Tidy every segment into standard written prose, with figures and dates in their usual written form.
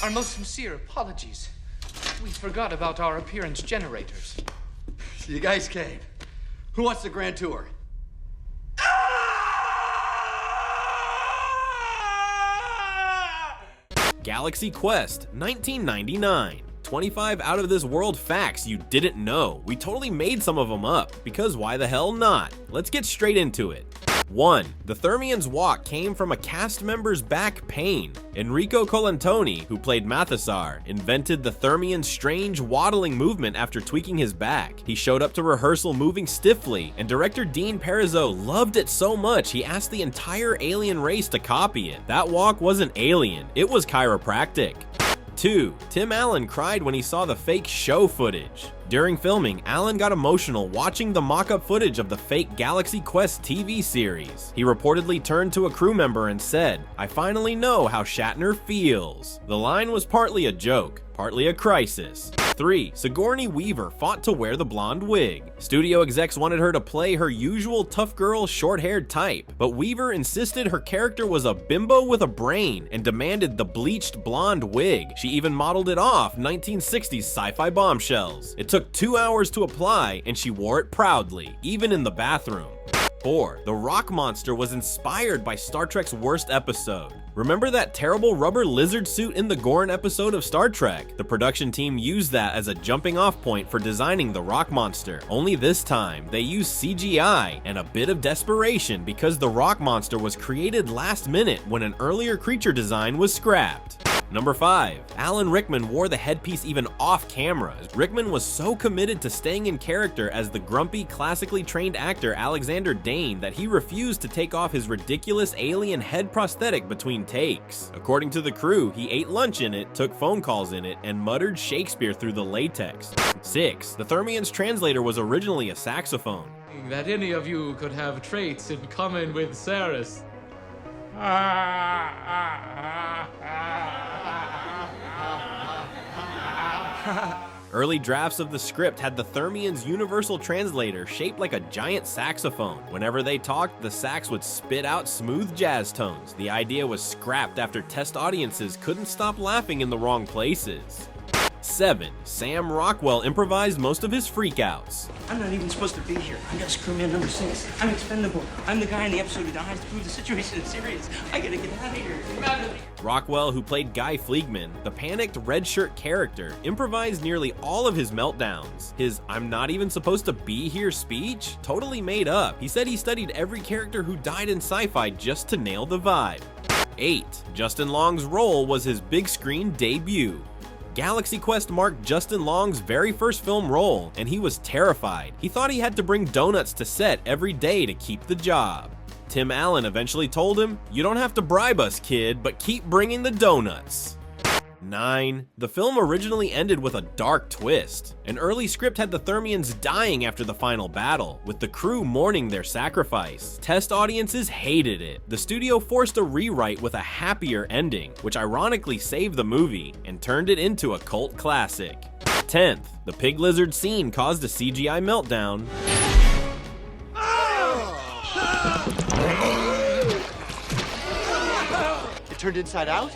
Our most sincere apologies. We forgot about our appearance generators. So you guys came. Who wants the grand tour? Galaxy Quest, 1999. 25 out of this world facts you didn't know. We totally made some of them up, because why the hell not? Let's get straight into it. 1. The Thermian's walk came from a cast member's back pain. Enrico Colantoni, who played Mathesar, invented the Thermian's strange waddling movement after tweaking his back. He showed up to rehearsal moving stiffly, and director Dean Parisot loved it so much he asked the entire alien race to copy it. That walk wasn't alien, it was chiropractic. 2. Tim Allen cried when he saw the fake show footage. During filming, Allen got emotional watching the mock-up footage of the fake Galaxy Quest TV series. He reportedly turned to a crew member and said, "I finally know how Shatner feels." The line was partly a joke, partly a crisis. 3. Sigourney Weaver fought to wear the blonde wig. Studio execs wanted her to play her usual tough girl short-haired type, but Weaver insisted her character was a bimbo with a brain and demanded the bleached blonde wig. She even modeled it off 1960s sci-fi bombshells. It took 2 hours to apply, and she wore it proudly, even in the bathroom. 4. The rock monster was inspired by Star Trek's worst episode. Remember that terrible rubber lizard suit in the Gorn episode of Star Trek? The production team used that as a jumping off point for designing the rock monster. Only this time, they used CGI and a bit of desperation because the rock monster was created last minute when an earlier creature design was scrapped. Number 5. Alan Rickman wore the headpiece even off camera. Rickman was so committed to staying in character as the grumpy, classically trained actor Alexander Dane that he refused to take off his ridiculous alien head prosthetic between takes. According to the crew, he ate lunch in it, took phone calls in it, and muttered Shakespeare through the latex. 6. The Thermian's translator was originally a saxophone. That any of you could have traits in common with Saris. Early drafts of the script had the Thermian's universal translator shaped like a giant saxophone. Whenever they talked, the sax would spit out smooth jazz tones. The idea was scrapped after test audiences couldn't stop laughing in the wrong places. 7. Sam Rockwell improvised most of his freakouts. I'm not even supposed to be here. I'm just crewman number 6. I'm expendable. I'm the guy in the episode who dies to prove the situation is serious. I gotta get out of here. Rockwell, who played Guy Fleegman, the panicked red shirt character, improvised nearly all of his meltdowns. His "I'm not even supposed to be here" speech? Totally made up. He said he studied every character who died in sci-fi just to nail the vibe. 8. Justin Long's role was his big screen debut. Galaxy Quest marked Justin Long's very first film role, and he was terrified. He thought he had to bring donuts to set every day to keep the job. Tim Allen eventually told him, "You don't have to bribe us, kid, but keep bringing the donuts." 9. The film originally ended with a dark twist. An early script had the Thermians dying after the final battle, with the crew mourning their sacrifice. Test audiences hated it. The studio forced a rewrite with a happier ending, which ironically saved the movie and turned it into a cult classic. 10th. The pig lizard scene caused a CGI meltdown. It turned inside out?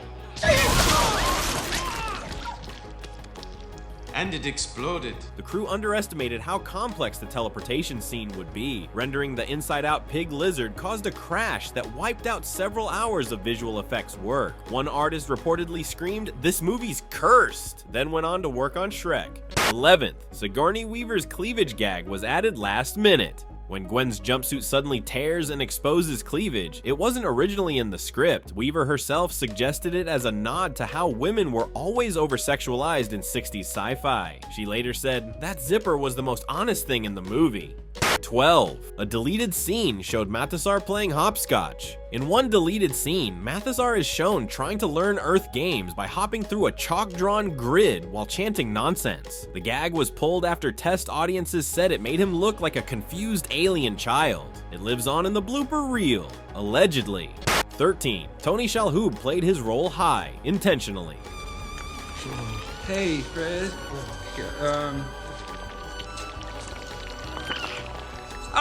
And it exploded. The crew underestimated how complex the teleportation scene would be. Rendering the inside-out pig lizard caused a crash that wiped out several hours of visual effects work. One artist reportedly screamed, "This movie's cursed," then went on to work on Shrek. 11th. Sigourney Weaver's cleavage gag was added last minute. When Gwen's jumpsuit suddenly tears and exposes cleavage, it wasn't originally in the script. Weaver herself suggested it as a nod to how women were always over-sexualized in 60s sci-fi. She later said, "That zipper was the most honest thing in the movie." 12. A deleted scene showed Mathesar playing hopscotch. In one deleted scene, Mathesar is shown trying to learn Earth games by hopping through a chalk-drawn grid while chanting nonsense. The gag was pulled after test audiences said it made him look like a confused alien child. It lives on in the blooper reel, allegedly. 13. Tony Shalhoub played his role high, intentionally. Hey, Fred. Here,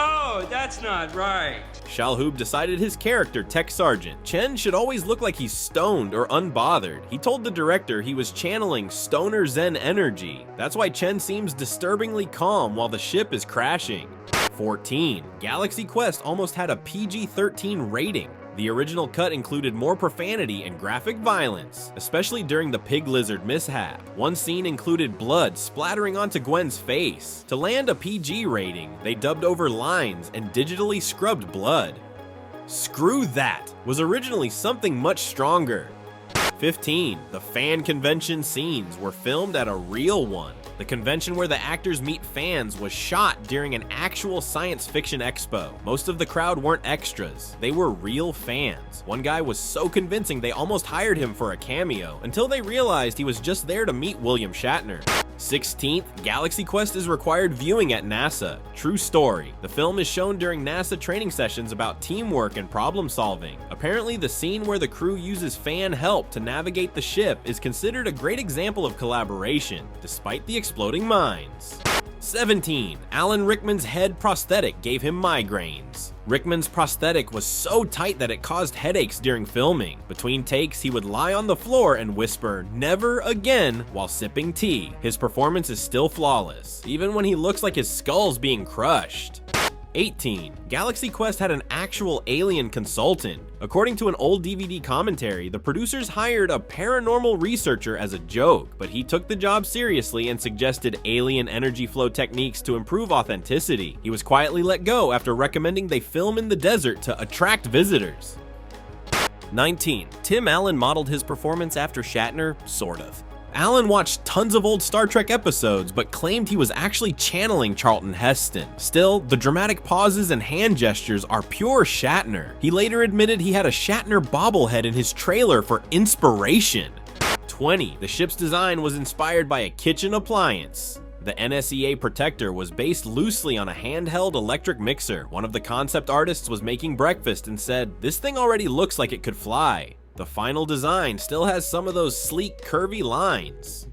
Oh, that's not right. Shalhoub decided his character, Tech Sergeant Chen, should always look like he's stoned or unbothered. He told the director he was channeling stoner zen energy. That's why Chen seems disturbingly calm while the ship is crashing. 14. Galaxy Quest almost had a PG-13 rating. The original cut included more profanity and graphic violence, especially during the pig lizard mishap. One scene included blood splattering onto Gwen's face. To land a PG rating, they dubbed over lines and digitally scrubbed blood. Screw that! Was originally something much stronger. 15. The fan convention scenes were filmed at a real one. The convention where the actors meet fans was shot during an actual science fiction expo. Most of the crowd weren't extras, they were real fans. One guy was so convincing they almost hired him for a cameo, until they realized he was just there to meet William Shatner. 16th, Galaxy Quest is required viewing at NASA. True story. The film is shown during NASA training sessions about teamwork and problem solving. Apparently, the scene where the crew uses fan help to navigate the ship is considered a great example of collaboration, despite the exploding mines. 17. Alan Rickman's head prosthetic gave him migraines. Rickman's prosthetic was so tight that it caused headaches during filming. Between takes, he would lie on the floor and whisper, "Never again," while sipping tea. His performance is still flawless, even when he looks like his skull's being crushed. 18. Galaxy Quest had an actual alien consultant. According to an old DVD commentary, the producers hired a paranormal researcher as a joke, but he took the job seriously and suggested alien energy flow techniques to improve authenticity. He was quietly let go after recommending they film in the desert to attract visitors. 19. Tim Allen modeled his performance after Shatner, sort of. Allen watched tons of old Star Trek episodes, but claimed he was actually channeling Charlton Heston. Still, the dramatic pauses and hand gestures are pure Shatner. He later admitted he had a Shatner bobblehead in his trailer for inspiration. 20. The ship's design was inspired by a kitchen appliance. The NSEA Protector was based loosely on a handheld electric mixer. One of the concept artists was making breakfast and said, "This thing already looks like it could fly." The final design still has some of those sleek, curvy lines.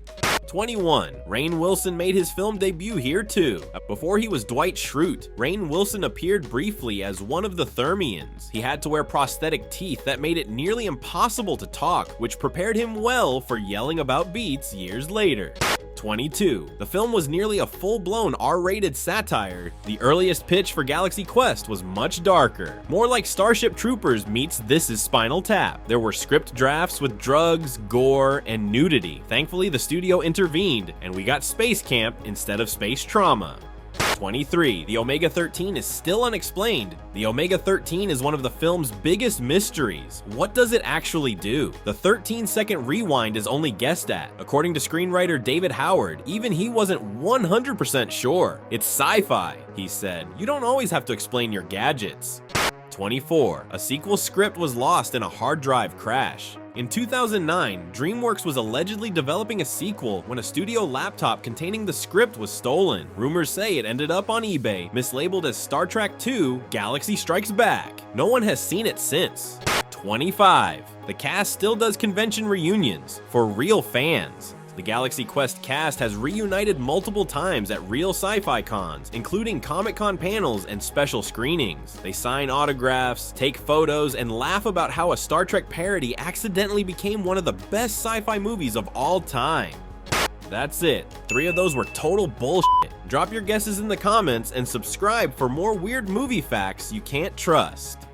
21. Rainn Wilson made his film debut here too. Before he was Dwight Schrute, Rainn Wilson appeared briefly as one of the Thermians. He had to wear prosthetic teeth that made it nearly impossible to talk, which prepared him well for yelling about beats years later. 22. The film was nearly a full-blown R-rated satire. The earliest pitch for Galaxy Quest was much darker, more like Starship Troopers meets This Is Spinal Tap. There were script drafts with drugs, gore, and nudity. Thankfully, the studio intervened, and we got Space Camp instead of Space Trauma. 23. The Omega-13 is still unexplained. The Omega-13 is one of the film's biggest mysteries. What does it actually do? The 13-second rewind is only guessed at. According to screenwriter David Howard, even he wasn't 100% sure. "It's sci-fi," he said. "You don't always have to explain your gadgets." 24. A sequel script was lost in a hard drive crash. In 2009, DreamWorks was allegedly developing a sequel when a studio laptop containing the script was stolen. Rumors say it ended up on eBay, mislabeled as Star Trek II: Galaxy Strikes Back. No one has seen it since. 25. The cast still does convention reunions for real fans. The Galaxy Quest cast has reunited multiple times at real sci-fi cons, including Comic-Con panels and special screenings. They sign autographs, take photos, and laugh about how a Star Trek parody accidentally became one of the best sci-fi movies of all time. That's it. 3 of those were total bullshit. Drop your guesses in the comments and subscribe for more weird movie facts you can't trust.